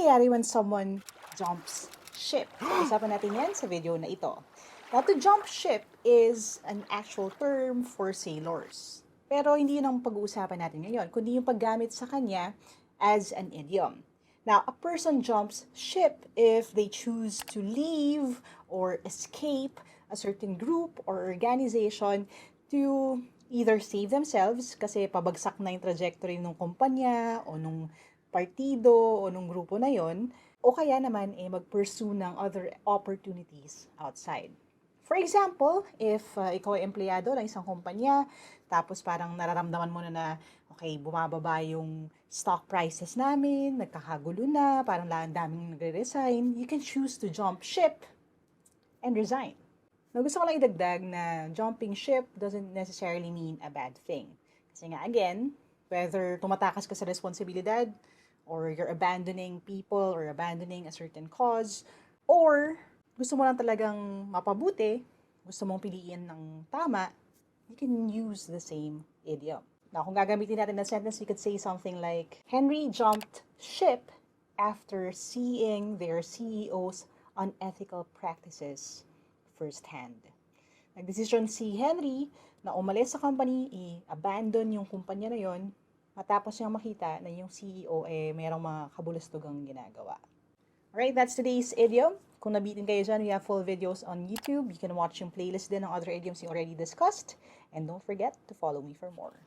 nangyayari when someone jumps ship? Usapan natin yan sa video na ito. Now, to jump ship is an actual term for sailors. Pero hindi yun ang pag-uusapan natin ngayon, kundi yung paggamit sa kanya as an idiom. Now, a person jumps ship if they choose to leave or escape a certain group or organization to either save themselves kasi pabagsak na yung trajectory ng kumpanya o nung partido o nung grupo na yon, o kaya naman mag-pursue ng other opportunities outside. For example, if ikaw ay empleyado ng isang kumpanya, tapos parang nararamdaman mo na okay, bumababa yung stock prices namin, nagkakagulo na, parang daming nagre-resign, you can choose to jump ship and resign. Now, gusto ko lang idagdag na jumping ship doesn't necessarily mean a bad thing. Kasi nga, again, whether tumatakas ka sa responsibilidad, or you're abandoning people, or abandoning a certain cause, or gusto mo lang talagang mapabuti, gusto mong piliin ng tama, you can use the same idiom. Now, kung gagamitin natin na sentence, we could say something like, Henry jumped ship after seeing their CEO's unethical practices firsthand. Nagdesisyon si Henry na umalis sa company, i-abandon yung kumpanya na yon, matapos niyang makita na yung CEO mayroong mga kabulustugang ginagawa. Alright, that's today's idiom. Kung nabitin kayo dyan, we have full videos on YouTube. You can watch yung playlist din ng other idioms you already discussed. And don't forget to follow me for more.